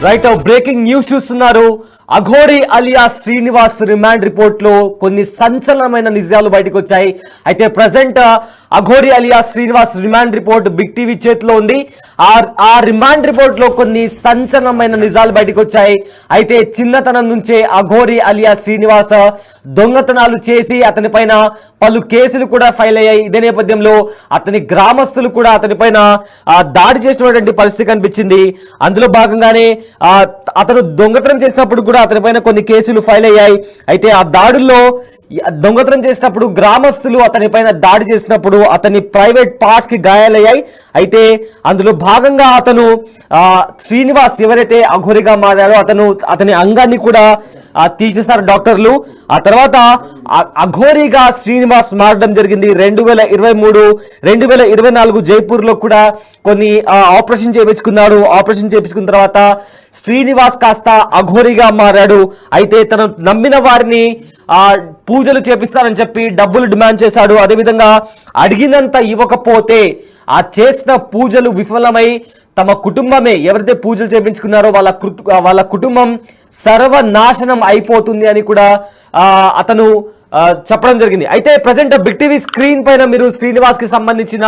Right, breaking news చూస్తున్నారు. Aghori alias Srinivas remand report లో కొన్ని సంచలనమైన నిజాలు బయటకు వచ్చాయి. అయితే present Aghori alias Srinivas remand report big TV చేతిలో ఉంది. ఆ రిమాండ్ రిపోర్ట్ లో కొన్ని సంచలనమైన నిజాలు బయటకు వచ్చాయి. అయితే చిన్నతనం నుంచే అఘోరి అలియా శ్రీనివాస్ దొంగతనాలు చేసి అతని పైన పలు కేసులు కూడా ఫైల్ అయ్యాయి. ఇదే నేపథ్యంలో అతని గ్రామస్తులు కూడా అతని పైన దాడి చేసినటువంటి పరిస్థితి కనిపించింది. అందులో భాగంగానే అతను దొంగతనం చేసినప్పుడు కూడా అతని పైన కొన్ని కేసులు ఫైల్ అయ్యాయి. అయితే ఆ దాడుల్లో దొంగతనం చేసినప్పుడు గ్రామస్తులు అతని పైన దాడి చేసినప్పుడు అతని ప్రైవేట్ పార్ట్స్ కి గాయాలయ్యాయి. అయితే అందులో భాగంగా అతను శ్రీనివాస్ ఎవరైతే అఘోరిగా మారాడో అతని అంగాన్ని కూడా తీసేశారు డాక్టర్లు. ఆ తర్వాత అఘోరిగా శ్రీనివాస్ మారడం జరిగింది. 2023, 2024 జైపూర్ లో కూడా కొన్ని ఆపరేషన్ చేయించుకున్నాడు. ఆపరేషన్ చేయించుకున్న తర్వాత శ్రీనివాస్ కాస్త అఘోరిగా మారాడు. అయితే తను నమ్మిన వారిని పూజలు చేపిస్తానని చెప్పి డబ్బులు డిమాండ్ చేశాడు. అదేవిధంగా అడిగినంత ఇవ్వకపోతే ఆ చేసిన పూజలు విఫలమై తమ కుటుంబమే ఎవరైతే పూజలు చేయించుకున్నారో వాళ్ళ కుటుంబం సర్వనాశనం అయిపోతుంది అని కూడా అతను చెప్పడం జరిగింది. అయితే ప్రజెంట్ బిగ్ టీవీ స్క్రీన్ పైన మీరు శ్రీనివాస్ కి సంబంధించిన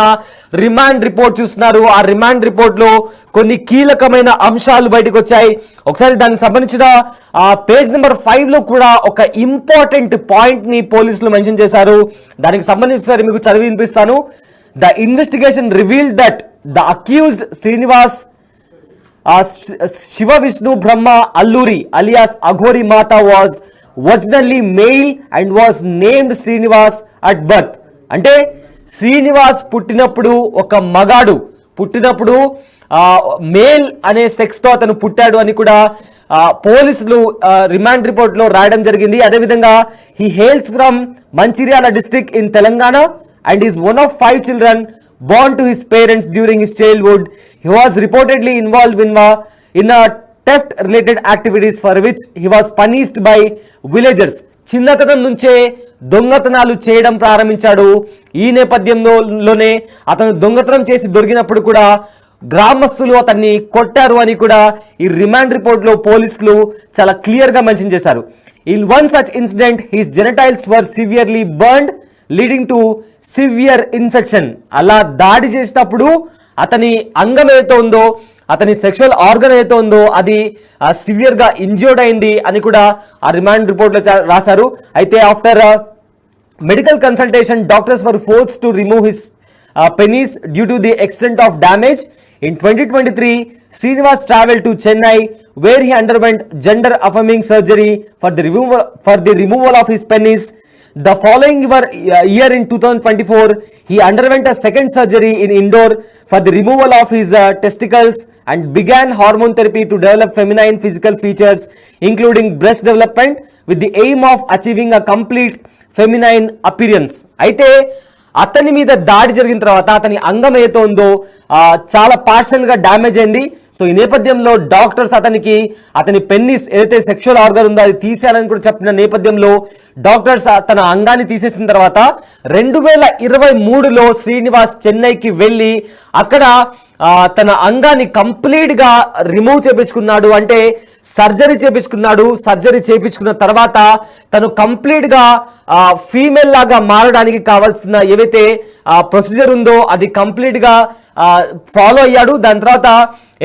రిమాండ్ రిపోర్ట్ చూస్తున్నారు. ఆ రిమాండ్ రిపోర్ట్ లో కొన్ని కీలకమైన అంశాలు బయటకు వచ్చాయి. ఒకసారి దానికి సంబంధించిన పేజ్ నెంబర్ 5 లో కూడా ఒక ఇంపార్టెంట్ పాయింట్ ని పోలీసులు మెన్షన్ చేశారు. దానికి సంబంధించి మీకు చదివి వినిపిస్తాను. The investigation revealed that the accused Srinivas Shiva Vishnu Brahma Alluri alias Aghori Mata was originally male and was named Srinivas at birth. అంటే శ్రీనివాస్ పుట్టినప్పుడు ఒక మగాడు, పుట్టినప్పుడు మేల్ అనే సెక్స్ తో అతను పుట్టాడు అని కూడా పోలీసులు రిమాండ్ రిపోర్ట్ లో రాయడం జరిగింది. అదేవిధంగా he hails from Mancheriala district in Telangana and is one of 5 children born to his parents during his childhood. He was reportedly involved in a theft related activities for which he was punished by villagers. చిన్నతనం నుంచే దొంగతనాలు చేయడం ప్రారంభించాడు. ఈ నేపథ్యంలోనే అతను దొంగతనం చేసి దొరికినప్పుడు కూడా గ్రామస్తులు అతన్ని కొట్టారు అని కూడా ఈ రిమాండ్ రిపోర్ట్ లో పోలీసులు చాలా క్లియర్ గా మెన్షన్ చేశారు. In one such incident, his genitals were severely burned, leading to severe infection. అలా దాడి చేసినప్పుడు అతని అంగం ఏదైతే ఉందో, అతని సెక్షువల్ ఆర్గన్ ఏదైతే ఉందో అది సివియర్ గా ఇంజ్యూర్డ్ అయింది అని కూడా ఆ రిమాండ్ రిపోర్ట్ లో రాశారు. అయితే after medical consultation doctors were forced to remove his penis due to the extent of damage. In 2023, Srinivas traveled to Chennai where he underwent gender affirming surgery for the removal of his penis. The following year in 2024, he underwent a second surgery in Indore for the removal of his testicles and began hormone therapy to develop feminine physical features including breast development with the aim of achieving a complete feminine appearance. అయితే అతని మీద దాడి జరిగిన తర్వాత అతని అంగం ఏదో ఉందో చాలా పార్షల్ గా డ్యామేజ్ అయింది. సో ఈ నేపథ్యంలో డాక్టర్స్ అతని పెన్నిస్ ఏదైతే సెక్షువల్ ఆర్గన్ ఉందో అది తీసేయాలని కూడా చెప్పిన నేపథ్యంలో డాక్టర్స్ తన అంగాన్ని తీసేసిన తర్వాత 2023లో శ్రీనివాస్ చెన్నైకి వెళ్ళి అక్కడ తన అంగాన్ని కంప్లీట్ గా రిమూవ్ చేపించుకున్నాడు. అంటే సర్జరీ చేపించుకున్నాడు. సర్జరీ చేపించుకున్న తర్వాత తను కంప్లీట్ గా ఫీమేల్ లాగా మారడానికి కావాల్సిన ఏవైతే ప్రొసీజర్ ఉందో అది కంప్లీట్ గా ఫాలో అయ్యాడు. దాని తర్వాత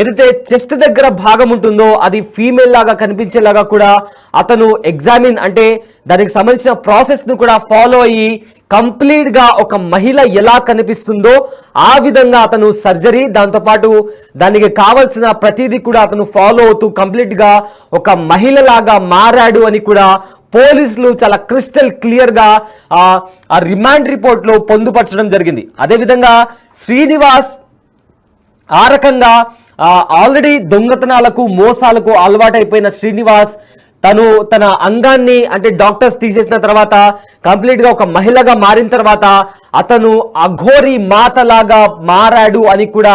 ఏదైతే చెస్ట్ దగ్గర భాగం ఉంటుందో అది ఫీమేల్ లాగా కనిపించేలాగా కూడా అతను ఎగ్జామిన్ అంటే దానికి సంబంధించిన ప్రాసెస్ ను కూడా ఫాలో అయ్యి కంప్లీట్ గా ఒక మహిళ ఎలా కనిపిస్తుందో ఆ విధంగా అతను సర్జరీ దాంతోపాటు దానికి కావాల్సిన ప్రతిదీ కూడా అతను ఫాలో అవుతూ కంప్లీట్ గా ఒక మహిళ లాగా మారాడు అని కూడా పోలీసులు చాలా క్రిస్టల్ క్లియర్ గా ఆ రిమాండ్ రిపోర్ట్ లో పొందుపరచడం జరిగింది. అదేవిధంగా శ్రీనివాస్ ఆ రకంగా ఆల్రెడీ దొంగతనాలకు మోసాలకు అలవాటైపోయిన శ్రీనివాస్ తన అంగాన్ని అంటే డాక్టర్స్ తీసేసిన తర్వాత కంప్లీట్ గా ఒక మహిళగా మారిన తర్వాత అతను అఘోరి మాతలాగా మారాడు అని కూడా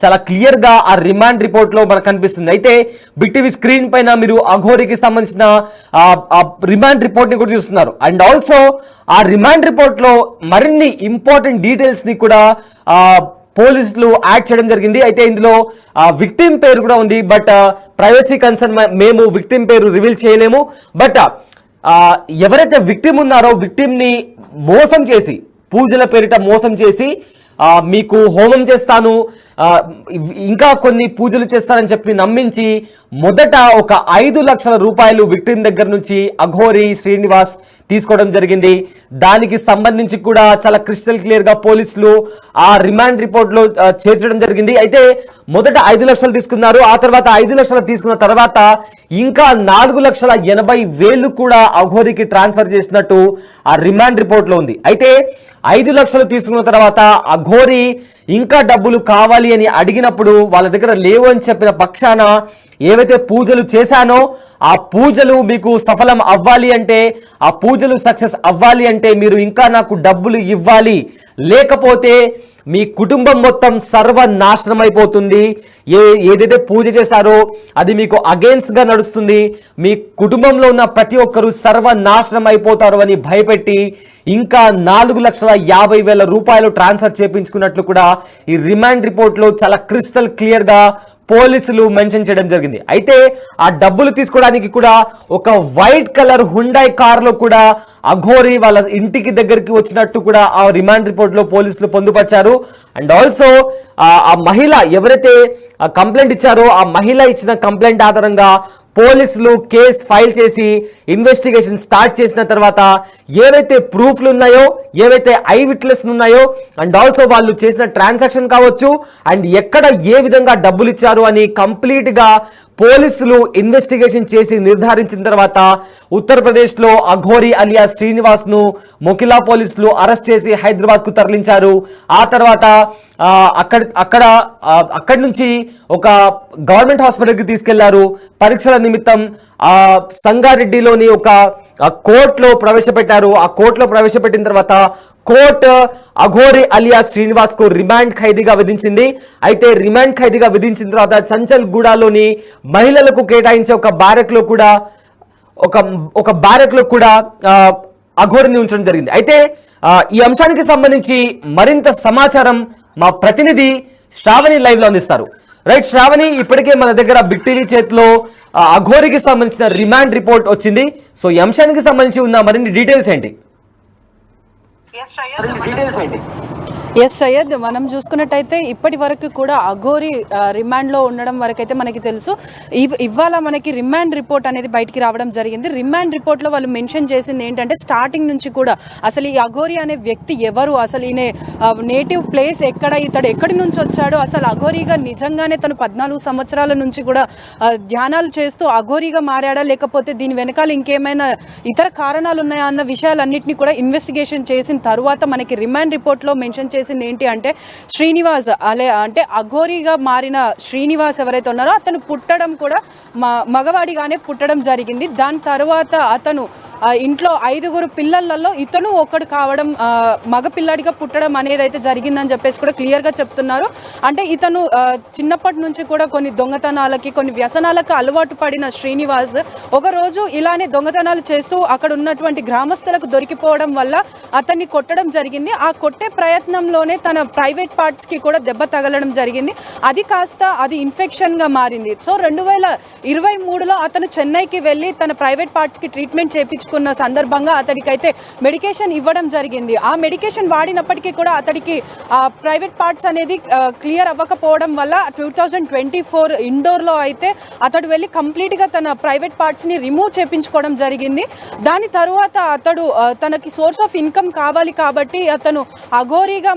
చాలా క్లియర్ గా ఆ రిమాండ్ రిపోర్ట్ లో మనకు కనిపిస్తుంది. అయితే బిగ్ టీవీ స్క్రీన్ పైన మీరు అఘోరికి సంబంధించిన రిమాండ్ రిపోర్ట్ ని కూడా చూస్తున్నారు. అండ్ ఆల్సో ఆ రిమాండ్ రిపోర్ట్ లో మరిన్ని ఇంపార్టెంట్ డీటెయిల్స్ ని కూడా పోలీసులు యాడ్ చేయడం జరిగింది. అయితే ఇందులో విక్టిమ్ పేరు కూడా ఉంది. బట్ ప్రైవసీ కన్సర్న్ మేము విక్టిమ్ పేరు రివీల్ చేయలేము. బట్ ఎవరైతే విక్టిమ్ ఉన్నారో విక్టిమ్ని మోసం చేసి, పూజల పేరిట మోసం చేసి మీకు హోమం చేస్తాను, ఇంకా కొన్ని పూజలు చేస్తానని చెప్పి నమ్మించి మొదట ఒక 5 లక్షల రూపాయలు విక్టిమ్ దగ్గర నుంచి అఘోరి శ్రీనివాస్ తీసుకోవడం జరిగింది. దానికి సంబంధించి కూడా చాలా క్రిస్టల్ క్లియర్ గా పోలీసులు ఆ రిమాండ్ రిపోర్ట్ లో చేర్చడం జరిగింది. అయితే మొదట 5 లక్షలు తీసుకున్నారు. ఆ తర్వాత 5 లక్షలు తీసుకున్న తర్వాత ఇంకా 4,80,000 కూడా అఘోరికి ట్రాన్స్ఫర్ చేసినట్టు ఆ రిమాండ్ రిపోర్ట్ లో ఉంది. అయితే 5 లక్షలు తీసుకున్న తర్వాత అఘోరి ఇంకా డబ్బులు కావాలి అని అడిగినప్పుడు వాళ్ళ దగ్గర లేవు అని చెప్పిన పక్షాన ఏవైతే పూజలు చేశానో ఆ పూజలు మీకు సఫలం అవ్వాలి అంటే, ఆ పూజలు సక్సెస్ అవ్వాలి అంటే మీరు ఇంకా నాకు డబ్బులు ఇవ్వాలి, లేకపోతే మీ కుటుంబం మొత్తం సర్వనాశనం అయిపోతుంది, ఏదైతే పూజ చేశారో అది మీకు అగేన్స్ట్ గా నడుస్తుంది, మీ కుటుంబంలో ఉన్న ప్రతి ఒక్కరూ సర్వనాశనం అయిపోతారు అని భయపెట్టి ఇంకా 4,50,000 రూపాయలు ట్రాన్స్ఫర్ చేయించుకున్నట్లు కూడా ఈ రిమాండ్ రిపోర్ట్ లో చాలా క్రిస్టల్ క్లియర్ గా పోలీసులు మెన్షన్ చేయడం జరిగింది. అయితే ఆ డబ్బులు తీసుకోవడానికి కూడా ఒక వైట్ కలర్ హుండాయ్ కార్ లో కూడా అఘోరి వాళ్ళ ఇంటికి దగ్గరికి వచ్చినట్టు కూడా ఆ రిమాండ్ రిపోర్ట్ లో పోలీసులు పొందుపరిచారు. అండ్ ఆల్సో ఆ మహిళ ఎవరైతే కంప్లైంట్ ఇచ్చారో ఆ మహిళ ఇచ్చిన కంప్లైంట్ ఆధారంగా పోలీసులు కేసు ఫైల్ చేసి ఇన్వెస్టిగేషన్ స్టార్ట్ చేసిన తర్వాత ఏవైతే ప్రూఫ్లు ఉన్నాయో, ఏవైతే ఐ విట్నెస్లు ఉన్నాయో, అండ్ ఆల్సో వాళ్ళు చేసిన ట్రాన్సాక్షన్ కావచ్చు అండ్ ఎక్కడ ఏ విధంగా డబ్బులు ఇచ్చారు అని కంప్లీట్ గా పోలీసులు ఇన్వెస్టిగేషన్ చేసి నిర్ధారించిన తర్వాత ఉత్తరప్రదేశ్ లో అఘోరి అలియా శ్రీనివాస్ ను మొకిలా పోలీసులు అరెస్ట్ చేసి హైదరాబాద్ కు తరలించారు. ఆ తర్వాత అక్కడి నుంచి ఒక గవర్నమెంట్ హాస్పిటల్కి తీసుకెళ్లారు. పరీక్షల నిమిత్తం సంగారెడ్డిలోని ఒక కోర్టులో ప్రవేశపెట్టారు. ఆ కోర్టులో ప్రవేశపెట్టిన తర్వాత కోర్టు అఘోరి అలియా శ్రీనివాస్ కు రిమాండ్ ఖైదీగా విధించింది. అయితే రిమాండ్ ఖైదీగా విధించిన తర్వాత చంచల్ గూడలోని మహిళలకు కేటాయించే ఒక బ్యారెక్ లో కూడా అఘోరిని ఉంచడం జరిగింది. అయితే ఈ అంశానికి సంబంధించి మరింత సమాచారం మా ప్రతినిధి శ్రావణి లైవ్ లో అందిస్తారు. రైట్ శ్రావణి, ఇప్పటికే మన దగ్గర బిగ్ టీవీ చేతిలో అఘోరికి సంబంధించిన రిమాండ్ రిపోర్ట్ వచ్చింది. సో ఈ అంశానికి సంబంధించి ఉన్న మరిన్ని డీటెయిల్స్ ఏంటి? ఎస్ సయ్యద్, మనం చూసుకున్నట్టయితే ఇప్పటి వరకు కూడా అఘోరి రిమాండ్లో ఉండడం వరకు అయితే మనకి తెలుసు. ఇవాళ మనకి రిమాండ్ రిపోర్ట్ అనేది బయటికి రావడం జరిగింది. రిమాండ్ రిపోర్ట్లో వాళ్ళు మెన్షన్ చేసింది ఏంటంటే స్టార్టింగ్ నుంచి కూడా అసలు ఈ అఘోరి అనే వ్యక్తి ఎవరు, అసలు ఈయన నేటివ్ ప్లేస్ ఎక్కడ, ఇతడు ఎక్కడి నుంచి వచ్చాడు, అసలు అఘోరిగా నిజంగానే తను 14 సంవత్సరాల నుంచి కూడా ధ్యానాలు చేస్తూ అఘోరిగా మారాడా, లేకపోతే దీని వెనకాల ఇంకేమైనా ఇతర కారణాలు ఉన్నాయా అన్న విషయాలన్నింటినీ కూడా ఇన్వెస్టిగేషన్ చేసిన తర్వాత మనకి రిమాండ్ రిపోర్ట్లో మెన్షన్ ఏంటి అంటే శ్రీనివాస్ అంటే అఘోరిగా మారిన శ్రీనివాస్ ఎవరైతే ఉన్నారో అతను పుట్టడం కూడా మగవాడిగానే పుట్టడం జరిగింది. దాని తర్వాత అతను ఇంట్లో 5 పిల్లలలో ఇతను ఒకడు కావడం, మగ పిల్లాడిగా పుట్టడం అనేది అయితే జరిగిందని చెప్పేసి కూడా క్లియర్గా చెప్తున్నారు. అంటే ఇతను చిన్నప్పటి నుంచి కూడా కొన్ని దొంగతనాలకి, కొన్ని వ్యసనాలకు అలవాటు పడిన శ్రీనివాస్ ఒకరోజు ఇలానే దొంగతనాలు చేస్తూ అక్కడ ఉన్నటువంటి గ్రామస్తులకు దొరికిపోవడం వల్ల అతన్ని కొట్టడం జరిగింది. ఆ కొట్టే ప్రయత్నంలోనే తన ప్రైవేట్ పార్ట్స్కి కూడా దెబ్బ తగలడం జరిగింది. అది కాస్త అది ఇన్ఫెక్షన్గా మారింది. సో 2023లో అతను చెన్నైకి వెళ్ళి తన ప్రైవేట్ పార్ట్స్కి ట్రీట్మెంట్ చేయించుకున్న సందర్భంగా అతడికైతే మెడికేషన్ ఇవ్వడం జరిగింది. ఆ మెడికేషన్ వాడినప్పటికీ కూడా అతడికి ప్రైవేట్ పార్ట్స్ అనేది క్లియర్ అవ్వకపోవడం వల్ల 2024 ఇండోర్లో అయితే అతడు వెళ్ళి కంప్లీట్గా తన ప్రైవేట్ పార్ట్స్ని రిమూవ్ చేయించుకోవడం జరిగింది. దాని తర్వాత అతడు తనకి సోర్స్ ఆఫ్ ఇన్కమ్ కావాలి కాబట్టి అతను అఘోరిగా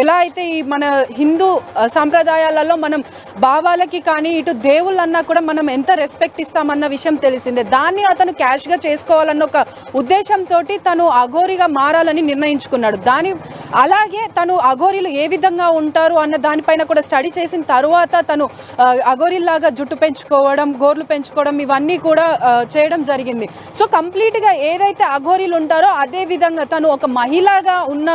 ఎలా అయితే ఈ మన హిందూ సాంప్రదాయాలలో మనం భావాలకి కానీ ఇటు దేవుళ్ళన్నా కూడా మనం ఎంత రెస్పెక్ట్ ఇస్తామన్న విషయం తెలిసిందే. దాన్ని అతను క్యాష్గా చేసుకోవాలన్న ఒక ఉద్దేశంతో తను అఘోరిగా మారాలని నిర్ణయించుకున్నాడు. అలాగే తను అఘోరీలు ఏ విధంగా ఉంటారు అన్న దానిపైన కూడా స్టడీ చేసిన తర్వాత తను అఘోరీలాగా జుట్టు పెంచుకోవడం, గోర్లు పెంచుకోవడం ఇవన్నీ కూడా చేయడం జరిగింది. సో కంప్లీట్గా ఏదైతే అఘోరీలు ఉంటారో అదే విధంగా తను ఒక మహిళగా ఉన్న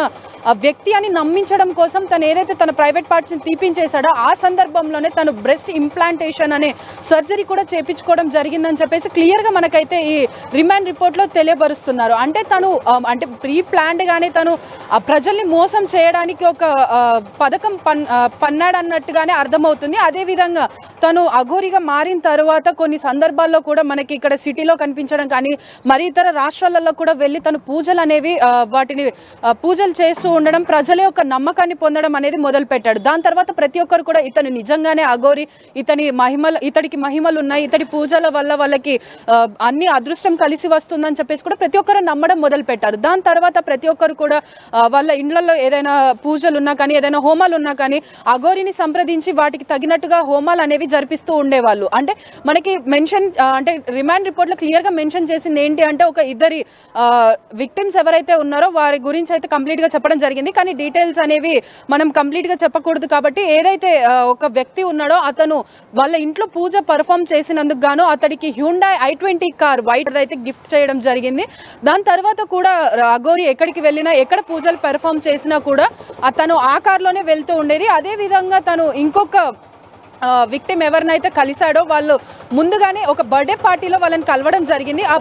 వ్యక్తి అని నమ్మించడం కోసం తను ఏదైతే తన ప్రైవేట్ పార్ట్స్ని తీపించేశాడో ఆ సందర్భంలోనే తను బ్రెస్ట్ ఇంప్లాంటేషన్ అనే సర్జరీ కూడా చేయించుకోవడం జరిగిందని చెప్పేసి క్లియర్గా మనకైతే ఈ రిమాండ్ రిపోర్ట్లో తెలియపరుస్తున్నారు. అంటే తను ప్రీ ప్లాన్డ్గానే తను ప్రజల్ని మోసం చేయడానికి ఒక పథకం పన్నాడన్నట్టుగానే అర్థమవుతుంది. అదేవిధంగా తను అఘోరిగా మారిన తర్వాత కొన్ని సందర్భాల్లో కూడా మనకి ఇక్కడ సిటీలో కనిపించడం కానీ మరి ఇతర రాష్ట్రాలలో కూడా వెళ్ళి తను పూజలు అనేవి వాటిని పూజలు చేస్తూ ఉండడం, ప్రజల యొక్క నమ్మకాన్ని పొందడం అనేది మొదలు పెట్టాడు. దాని తర్వాత ప్రతి ఒక్కరు కూడా ఇతను నిజంగానే అఘోరి, ఇతడికి మహిమలు ఉన్నాయి, ఇతడి పూజల వల్ల వాళ్ళకి అన్ని అదృష్టం కలిసి వస్తుందని చెప్పేసి కూడా ప్రతి ఒక్కరు నమ్మడం మొదలు పెట్టారు. దాని తర్వాత ప్రతి ఒక్కరు కూడా వాళ్ళ ఇండ్లలో ఏదైనా పూజలు ఉన్నా కానీ ఏదైనా హోమాలు ఉన్నా కానీ అఘోరిని సంప్రదించి వాటికి తగినట్టుగా హోమాలు అనేవి జరిపిస్తూ ఉండేవాళ్ళు. అంటే మనకి మెన్షన్ అంటే రిమాండ్ రిపోర్ట్లో క్లియర్గా మెన్షన్ చేసింది ఏంటి అంటే ఒక ఇద్దరి విక్టిమ్స్ ఎవరైతే ఉన్నారో వారి గురించి అయితే కంప్లీట్గా చెప్పడం జరిగింది. కానీ డీటెయిల్స్ అనేవి మనం కంప్లీట్గా చెప్పకూడదు కాబట్టి ఏదైతే ఒక వ్యక్తి ఉన్నాడో అతను వాళ్ళ ఇంట్లో పూజ పర్ఫామ్ చేసినందుకు గాను అతడికి హ్యూండాయ్ i20 కార్ వైట్ అయితే గిఫ్ట్ చేయడం జరిగింది. దాని తర్వాత కూడా అఘోరి ఎక్కడికి వెళ్ళినా ఎక్కడ పూజలు పెర్ఫామ్ చేసినా కూడా తను ఆ కార్లోనే వెళ్తూ ఉండేది. అదేవిధంగా తను ఇంకొక విక్టిమ్ ఎవరినైతే కలిశాడో వాళ్ళు ముందుగానే ఒక బర్త్డే పార్టీలో వాళ్ళని కలవడం జరిగింది. ఆ